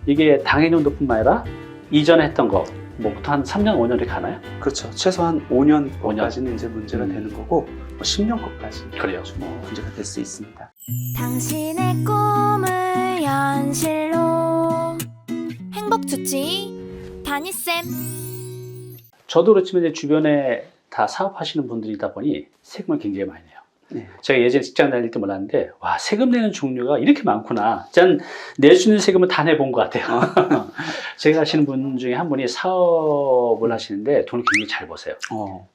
이게 당해년도뿐만 아니라 이전에 했던 거 뭐부터 한 3년, 5년 이렇게 가나요? 그렇죠. 최소한 5년 5년. 까지는 이제 문제가 되는 거고 뭐 10년 것까지 그래요. 문제가 될 수 있습니다. 당신의 꿈을 현실로 행복주치 다니쌤. 저도 그렇지만 이제 주변에 다 사업하시는 분들이다 보니 세금을 굉장히 많이 내요. 네. 제가 예전에 직장 다닐 때 몰랐는데 와, 세금 내는 종류가 이렇게 많구나. 짠, 낼 수 있는 세금은 다 내본 것 같아요. 제가 아시는 분 중에 한 분이 사업을 하시는데 돈을 굉장히 잘 버세요.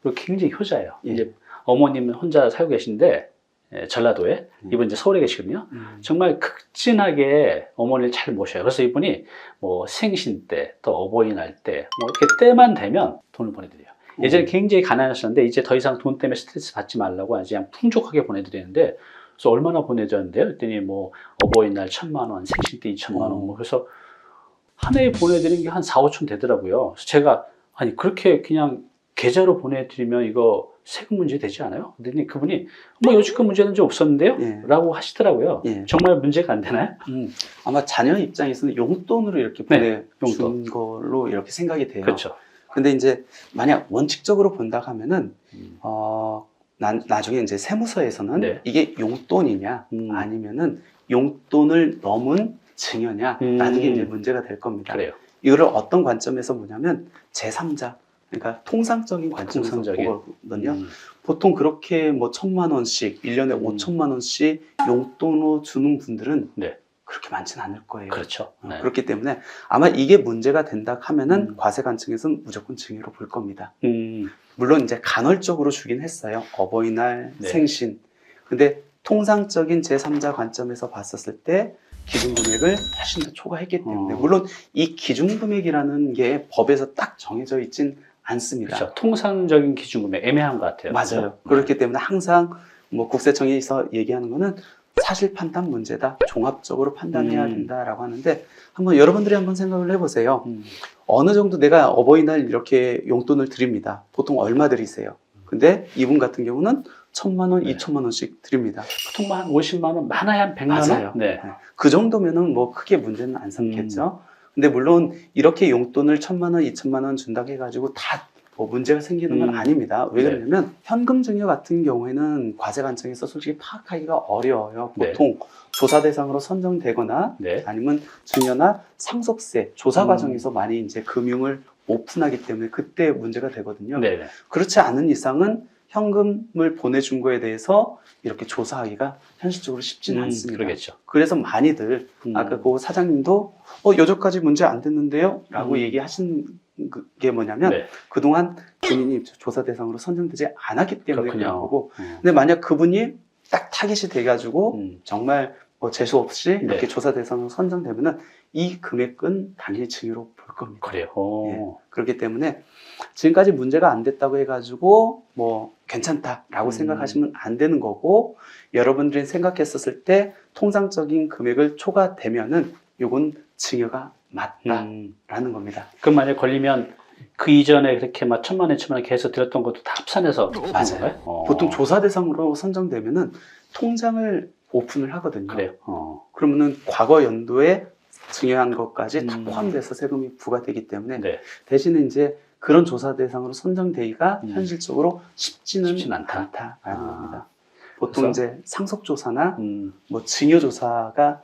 그리고 굉장히 효자예요. 예. 이제 어머님은 혼자 살고 계신데 전라도에, 이분 이제 서울에 계시거든요. 정말 극진하게 어머니를 잘 모셔요. 그래서 이분이 뭐 생신 때, 또 어버이날 때, 뭐 이렇게 때만 되면 돈을 보내드려요. 예전에 굉장히 가난하셨는데 이제 더 이상 돈 때문에 스트레스 받지 말라고 아주 그냥 풍족하게 보내드리는데, 그래서 얼마나 보내줬는데요? 그랬더니 뭐 어버이날 1,000만 원, 생신 때 2,000만 원, 뭐 그래서 한 해에 보내드리는 게 한 4, 5천 되더라고요. 그래서 제가 아니 그렇게 그냥 계좌로 보내드리면 이거 세금 문제 되지 않아요? 그랬더니 그분이 뭐 여지껏 문제는 좀 없었는데요? 예. 라고 하시더라고요. 예. 정말 문제가 안 되나요? 아마 자녀 입장에서는 용돈으로 이렇게 네, 보내준 용돈. 걸로 이렇게 생각이 돼요. 그렇죠. 근데 이제 만약 원칙적으로 본다 하면은 나중에 이제 세무서에서는 네. 이게 용돈이냐 아니면은 용돈을 넘은 증여냐 라는 게 이제 문제가 될 겁니다. 그래요. 이거를 어떤 관점에서 보냐면 제3자, 그러니까 통상적인 관점에서 통상적인. 보거든요. 보통 그렇게 뭐 1,000만 원씩 1년에 5천만 원씩 용돈으로 주는 분들은 네. 그렇게 많지는 않을 거예요. 그렇죠. 네. 그렇기 때문에 아마 이게 문제가 된다 하면은 과세관청에서는 무조건 증여로 볼 겁니다. 물론 이제 간헐적으로 주긴 했어요. 어버이날, 네. 생신. 근데 통상적인 제3자 관점에서 봤었을 때 기준금액을 훨씬 더 초과했기 때문에 물론 이 기준금액이라는 게 법에서 딱 정해져 있진 않습니다. 그렇죠. 통상적인 기준금액 애매한 것 같아요. 맞아요. 그렇기 때문에 항상 뭐 국세청에서 얘기하는 거는 사실 판단 문제다. 종합적으로 판단해야 된다라고 하는데 한번 여러분들이 한번 생각을 해보세요. 어느 정도 내가 어버이날 이렇게 용돈을 드립니다. 보통 얼마 드리세요? 근데 이분 같은 경우는 1,000만 원, 네. 2천만 원씩 드립니다. 보통 한 50만 원, 많아야 한 100만 맞아요. 원? 네. 그 정도면은 뭐 크게 문제는 안 삼겠죠. 근데 물론 이렇게 용돈을 1,000만 원, 2천만 원 준다고 해가지고 다 뭐 문제가 생기는 건 아닙니다. 왜 네. 그러냐면 현금 증여 같은 경우에는 과세관청에서 솔직히 파악하기가 어려워요. 네. 보통 조사 대상으로 선정되거나 네. 아니면 증여나 상속세 조사 과정에서 많이 이제 금융을 오픈하기 때문에 그때 문제가 되거든요. 네. 네. 그렇지 않은 이상은 현금을 보내준 거에 대해서 이렇게 조사하기가 현실적으로 쉽지는 않습니다. 그러겠죠. 그래서 많이들 아까 그 사장님도 여기까지 문제 안 됐는데요? 라고 얘기하신 게 뭐냐면 네. 그동안 본인이 조사 대상으로 선정되지 않았기 때문에 그렇군요. 그런 거고 근데 만약 그분이 딱 타깃이 돼가지고 정말 뭐 재수 없이 네. 이렇게 조사 대상으로 선정되면은 이 금액은 당연히 증여로 볼 겁니다. 그래요. 예. 그렇기 때문에 지금까지 문제가 안 됐다고 해가지고 뭐 괜찮다라고 생각하시면 안 되는 거고 여러분들이 생각했었을 때 통상적인 금액을 초과되면은 요건 증여가 맞다라는 겁니다. 그럼 만약 걸리면 그 이전에 그렇게 막 1,000만 원, 2,000만 원 계속 들었던 것도 다 합산해서 맞아요. 보통 조사 대상으로 선정되면은 통장을 오픈을 하거든요. 그래요. 그러면은 과거 연도에 증여한 것까지 다 포함돼서 세금이 부과되기 때문에 네. 대신에 이제 그런 조사 대상으로 선정되기가 현실적으로 쉽지는 않다. 않다라는 겁니다. 보통 그래서? 이제 상속조사나 뭐 증여조사가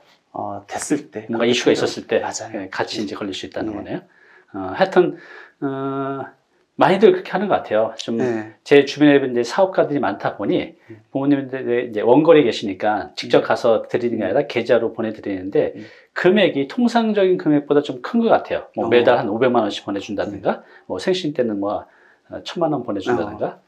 됐을 때 뭔가 이슈가 있었을 때 맞아요. 같이 이제 걸릴 수 있다는 네. 거네요. 하여튼 많이들 그렇게 하는 것 같아요. 좀 제 네. 주변에 이제 사업가들이 많다 보니 부모님들 이제 원거리에 계시니까 직접 가서 드리는 게 아니라 계좌로 보내드리는데 금액이 통상적인 금액보다 좀 큰 것 같아요. 뭐 매달 한 500만 원씩 보내준다든가, 뭐 생신 때는 뭐 1,000만 원 보내준다든가.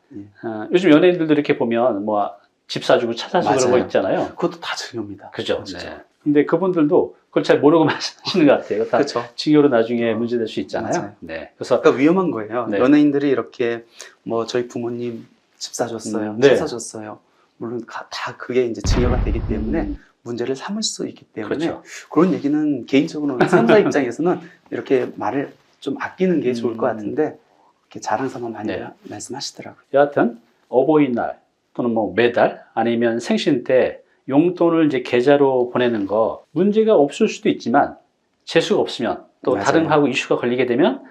요즘 연예인들도 이렇게 보면 뭐 집 사주고 차 사주고 그런 거 있잖아요. 그것도 다 증여입니다. 그죠? 진짜. 네. 근데 그분들도 그걸 잘 모르고 하시는 것 같아요. 다 그렇죠. 증여로 나중에 문제될 수 있잖아요. 맞아요. 네. 그래서 그러니까 위험한 거예요. 네. 연예인들이 이렇게 뭐 저희 부모님 집 사줬어요, 네. 차 사줬어요. 물론 다 그게 이제 증여가 되기 때문에 문제를 삼을 수 있기 때문에 그렇죠. 그런 얘기는 개인적으로는 사용자 입장에서는 이렇게 말을 좀 아끼는 게 좋을 것 같은데 이렇게 자랑삼아 많이 네. 말씀하시더라고요. 여하튼 어버이날 또는 뭐 매달 아니면 생신 때 용돈을 이제 계좌로 보내는 거 문제가 없을 수도 있지만 재수가 없으면 또 맞아요. 다른 거하고 이슈가 걸리게 되면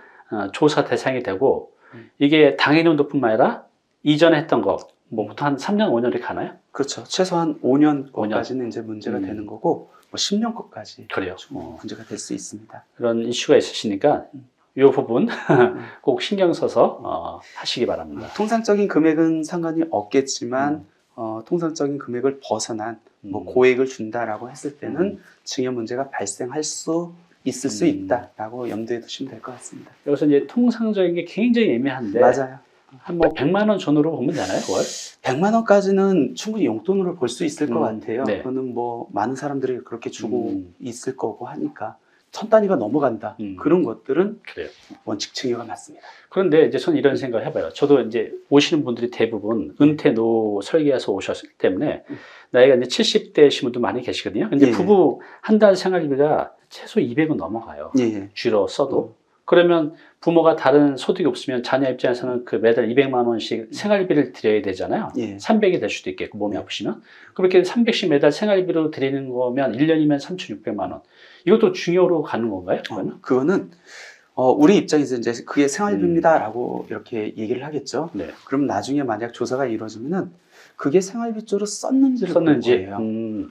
조사 대상이 되고 이게 당해년도뿐만 아니라 이전에 했던 거 뭐 보통 한 3년, 5년 이렇게 가나요? 그렇죠. 최소한 5년 5년. 것까지는 이제 문제가 되는 거고 뭐 10년 것까지 그래요. 문제가 될 수 있습니다. 그런 이슈가 있으시니까 이 부분 꼭 신경 써서 하시기 바랍니다. 통상적인 금액은 상관이 없겠지만 통상적인 금액을 벗어난 뭐 고액을 준다라고 했을 때는 증여 문제가 발생할 수 있을 수 있다라고 염두에 두시면 될 것 같습니다. 여기서 이제 통상적인 게 굉장히 애매한데 맞아요. 한 뭐 100만 원 전후로 보면 되나요? 월? 100만 원까지는 충분히 용돈으로 볼 수 있을 것 같아요. 네. 그거는 뭐 많은 사람들이 그렇게 주고 있을 거고 하니까 천 단위가 넘어간다. 그런 것들은 그래요. 원칙 증여가 맞습니다. 그런데 이제 저는 이런 생각을 해봐요. 저도 이제 오시는 분들이 대부분 은퇴 노 설계해서 오셨기 때문에 나이가 이제 70대이신 분도 많이 계시거든요. 근데 예. 부부 한 달 생활비가 최소 200은 넘어가요. 예. 쥐로 써도. 그러면 부모가 다른 소득이 없으면 자녀 입장에서는 그 매달 200만 원씩 생활비를 드려야 되잖아요. 예. 300이 될 수도 있겠고 몸이 아프시면. 그렇게 300씩 매달 생활비로 드리는 거면 1년이면 3,600만 원. 이것도 중요로 가는 건가요? 그러면? 그거는 우리 입장에서 이제 그게 생활비입니다라고 이렇게 얘기를 하겠죠. 네. 그럼 나중에 만약 조사가 이루어지면은 그게 생활비 쪽으로 썼는지를 볼 썼는지. 거예요.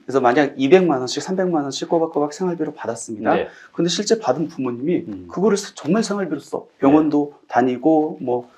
그래서 만약 200만 원씩 300만 원씩 꼬박꼬박 생활비로 받았습니다. 네. 근데 실제 받은 부모님이 그거를 정말 생활비로 써. 병원도 다니고 뭐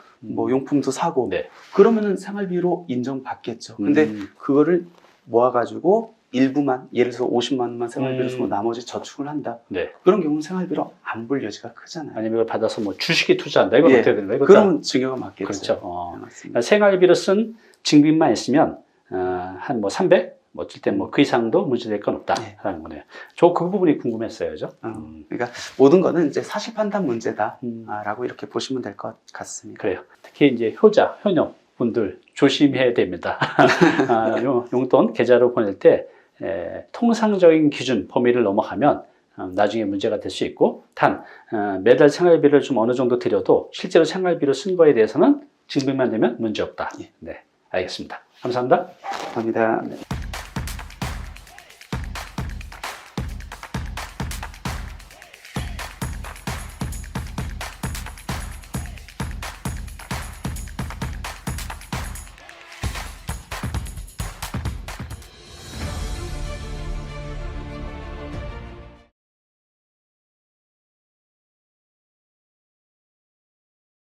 용품도 사고. 네. 그러면은 생활비로 인정받겠죠. 근데 그거를 모아가지고 일부만 예를 들어서 50만 원만 생활비로 쓰고 나머지 저축을 한다. 네. 그런 경우는 생활비로 안 볼 여지가 크잖아요. 아니면 이걸 받아서 뭐 주식에 투자한다. 이건 예. 어떻게 되는 거예요? 그러면 증여가 맞겠죠. 그렇죠. 네, 맞습니다. 그러니까 생활비로 쓴 증빙만 있으면 한 뭐 300? 뭐 어쩔 땐 뭐 그 이상도 문제될 건 없다라는 거네요. 저 그 부분이 궁금했어요. 그죠? 그러니까 모든 거는 이제 사실 판단 문제다라고 이렇게 보시면 될 것 같습니다. 그래요. 특히 이제 효자, 효녀 분들 조심해야 됩니다. 용돈 계좌로 보낼 때 통상적인 기준 범위를 넘어가면 나중에 문제가 될 수 있고 매달 생활비를 좀 어느 정도 드려도 실제로 생활비로 쓴 거에 대해서는 증빙만 되면 문제 없다. 예. 네, 알겠습니다. 감사합니다. 감사합니다.